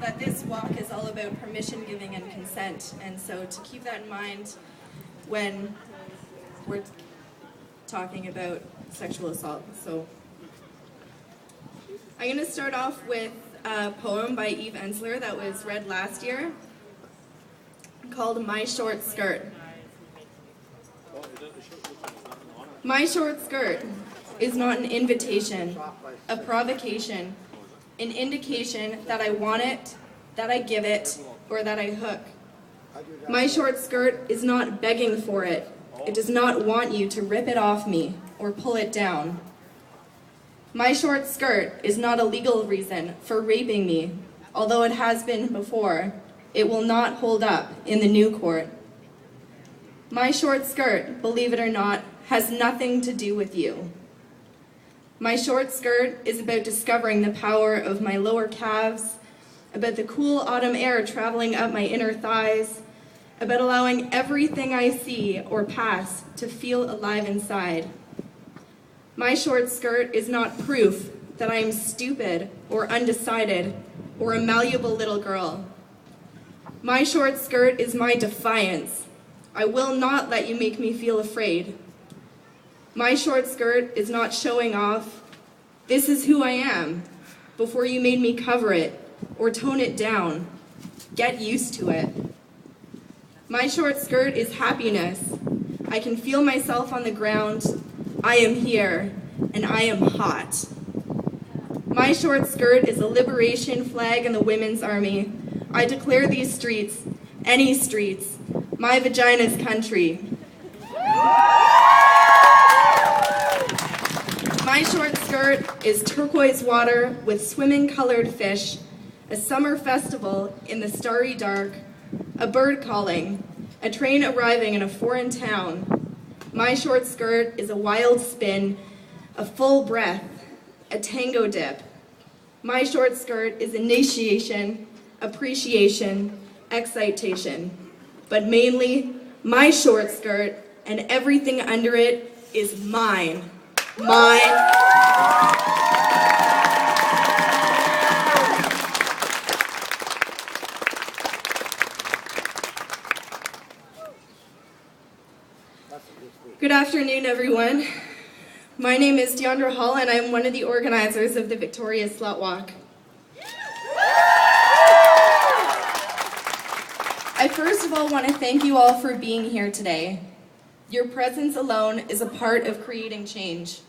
that this walk is all about permission giving and consent, and so to keep that in mind when we're talking about sexual assault. So I'm going to start off with a poem by Eve Ensler that was read last year called My Short Skirt. My short skirt is not an invitation, a provocation, an indication that I want it, that I give it, or that I hook. My short skirt is not begging for it. It does not want you to rip it off me or pull it down. My short skirt is not a legal reason for raping me, although it has been before. It will not hold up in the new court. My short skirt, believe it or not, has nothing to do with you. My short skirt is about discovering the power of my lower calves, about the cool autumn air traveling up my inner thighs, about allowing everything I see or pass to feel alive inside. My short skirt is not proof that I am stupid or undecided or a malleable little girl. My short skirt is my defiance. I will not let you make me feel afraid. My short skirt is not showing off. This is who I am, before you made me cover it or tone it down. Get used to it. My short skirt is happiness. I can feel myself on the ground. I am here, and I am hot. My short skirt is a liberation flag in the women's army. I declare these streets, any streets, my vagina's country. My short skirt is turquoise water with swimming colored fish, a summer festival in the starry dark, a bird calling, a train arriving in a foreign town. My short skirt is a wild spin, a full breath, a tango dip. My short skirt is initiation, appreciation, excitation. But mainly, my short skirt and everything under it is mine. Mine. Good afternoon, everyone. My name is Deandra Hall, and I'm one of the organizers of the Victoria SlutWalk. I first of all want to thank you all for being here today. Your presence alone is a part of creating change.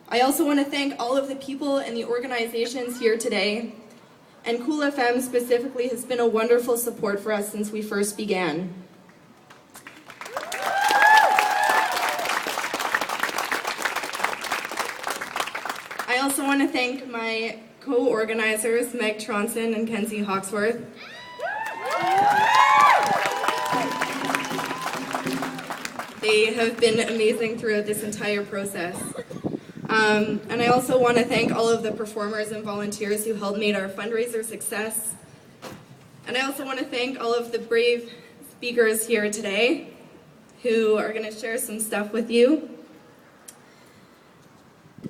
I also want to thank all of the people and the organizations here today, and Cool FM specifically has been a wonderful support for us since we first began. I also want to thank my co-organizers, Meg Tronson and Kenzie Hawksworth. They have been amazing throughout this entire process. And I also want to thank all of the performers and volunteers who helped make our fundraiser success. And I also want to thank all of the brave speakers here today who are going to share some stuff with you.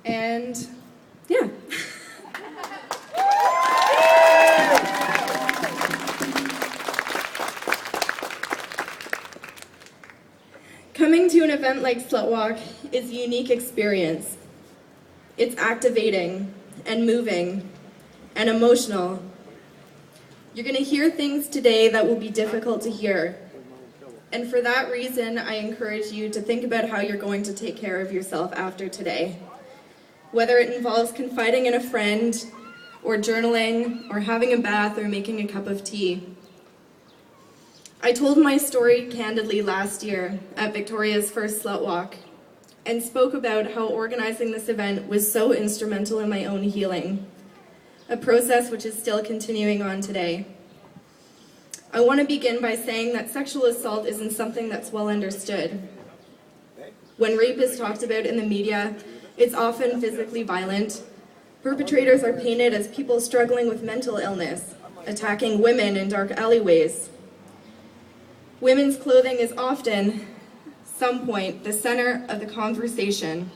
And yeah. Coming to an event like SlutWalk is a unique experience. It's activating and moving and emotional. You're going to hear things today that will be difficult to hear. And for that reason, I encourage you to think about how you're going to take care of yourself after today. Whether it involves confiding in a friend, or journaling, or having a bath, or making a cup of tea. I told my story candidly last year at Victoria's first SlutWalk, and spoke about how organizing this event was so instrumental in my own healing, a process which is still continuing on today. I want to begin by saying that sexual assault isn't something that's well understood. When rape is talked about in the media, it's often physically violent. Perpetrators are painted as people struggling with mental illness, attacking women in dark alleyways. Women's clothing is often, some point, the center of the conversation.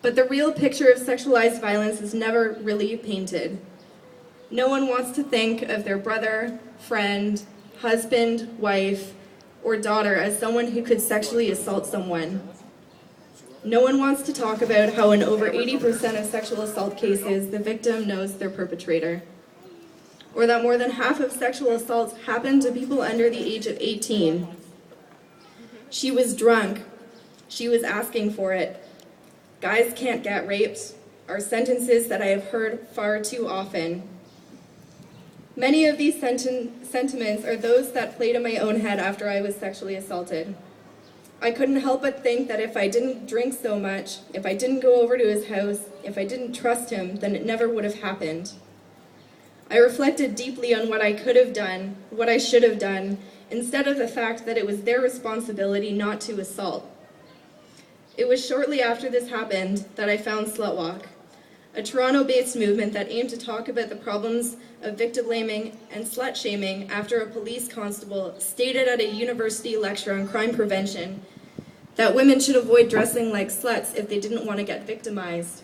But the real picture of sexualized violence is never really painted. No one wants to think of their brother, friend, husband, wife, or daughter as someone who could sexually assault someone. No one wants to talk about how in over 80% of sexual assault cases, the victim knows their perpetrator. Or that more than half of sexual assaults happen to people under the age of 18. She was drunk. She was asking for it. Guys can't get raped are sentences that I have heard far too often. Many of these sentiments are those that played in my own head after I was sexually assaulted. I couldn't help but think that if I didn't drink so much, if I didn't go over to his house, if I didn't trust him, then it never would have happened. I reflected deeply on what I could have done, what I should have done, instead of the fact that it was their responsibility not to assault. It was shortly after this happened that I found SlutWalk, a Toronto-based movement that aimed to talk about the problems of victim blaming and slut-shaming after a police constable stated at a university lecture on crime prevention that women should avoid dressing like sluts if they didn't want to get victimized.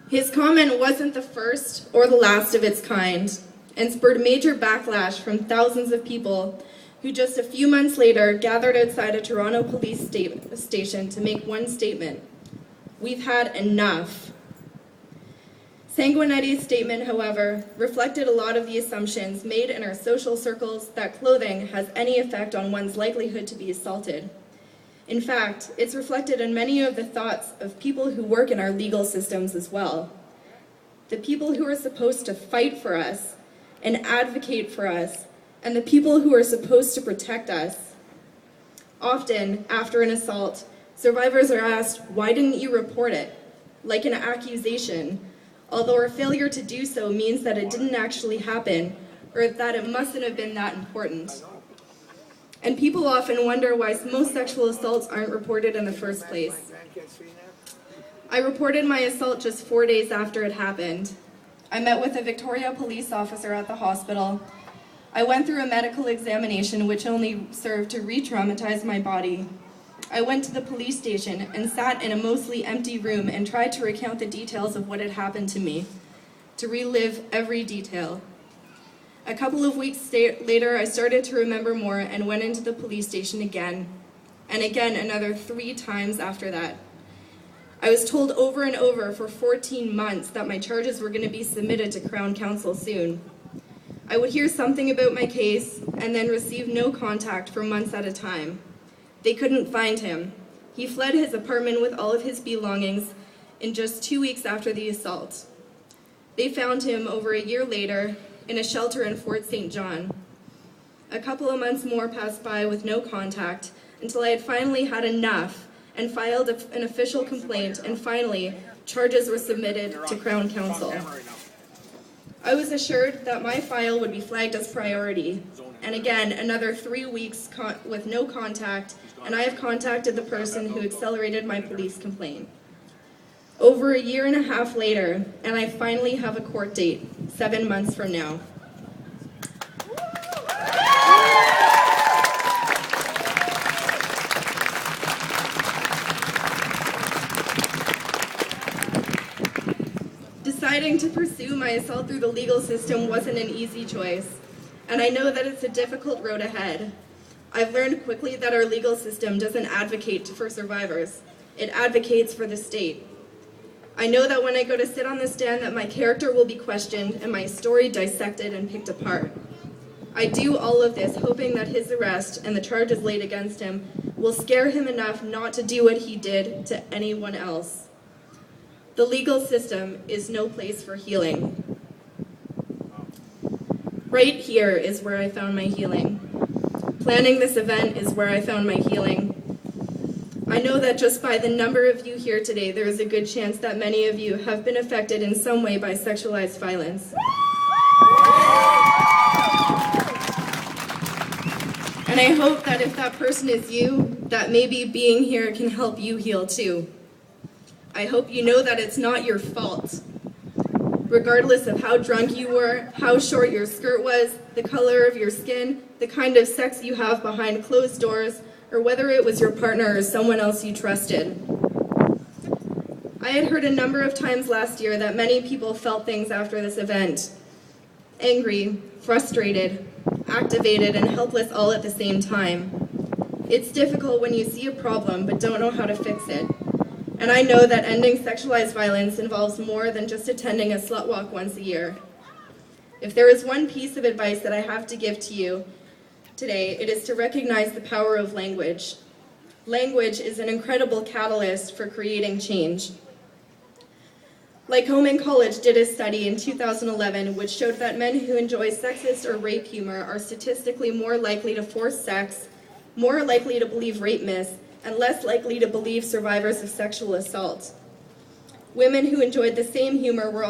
His comment wasn't the first or the last of its kind, and spurred major backlash from thousands of people who just a few months later gathered outside a Toronto police station to make one statement: "We've had enough." Sanguinetti's statement, however, reflected a lot of the assumptions made in our social circles that clothing has any effect on one's likelihood to be assaulted. In fact, it's reflected in many of the thoughts of people who work in our legal systems as well. The people who are supposed to fight for us and advocate for us, and the people who are supposed to protect us. Often, after an assault, survivors are asked, "Why didn't you report it?" Like an accusation, although our failure to do so means that it didn't actually happen, or that it mustn't have been that important. And people often wonder why most sexual assaults aren't reported in the first place. I reported my assault just 4 days after it happened. I met with a Victoria police officer at the hospital. I went through a medical examination which only served to re-traumatize my body. I went to the police station and sat in a mostly empty room and tried to recount the details of what had happened to me, to relive every detail. A couple of weeks later, I started to remember more and went into the police station again, and again another 3 times after that. I was told over and over for 14 months that my charges were going to be submitted to Crown Counsel soon. I would hear something about my case and then receive no contact for months at a time. They couldn't find him. He fled his apartment with all of his belongings in just 2 weeks after the assault. They found him over a year later in a shelter in Fort St. John. A couple of months more passed by with no contact until I had finally had enough and filed an official complaint, and finally, charges were submitted to Crown Counsel. I was assured that my file would be flagged as priority, and again, another 3 weeks with no contact, and I have contacted the person who accelerated my police complaint. Over a year and a half later, and I finally have a court date, 7 months from now. Deciding to pursue my assault through the legal system wasn't an easy choice, and I know that it's a difficult road ahead. I've learned quickly that our legal system doesn't advocate for survivors. It advocates for the state. I know that when I go to sit on the stand that my character will be questioned and my story dissected and picked apart. I do all of this hoping that his arrest and the charges laid against him will scare him enough not to do what he did to anyone else. The legal system is no place for healing. Right here is where I found my healing. Planning this event is where I found my healing. I know that just by the number of you here today, there is a good chance that many of you have been affected in some way by sexualized violence. And I hope that if that person is you, that maybe being here can help you heal too. I hope you know that it's not your fault. Regardless of how drunk you were, how short your skirt was, the color of your skin, the kind of sex you have behind closed doors, or whether it was your partner or someone else you trusted. I had heard a number of times last year that many people felt things after this event. Angry, frustrated, activated, and helpless all at the same time. It's difficult when you see a problem but don't know how to fix it. And I know that ending sexualized violence involves more than just attending a slut walk once a year. If there is one piece of advice that I have to give to you today, it is to recognize the power of language. Language is an incredible catalyst for creating change. Lycoming College did a study in 2011 which showed that men who enjoy sexist or rape humor are statistically more likely to force sex, more likely to believe rape myths, and less likely to believe survivors of sexual assault. Women who enjoyed the same humor were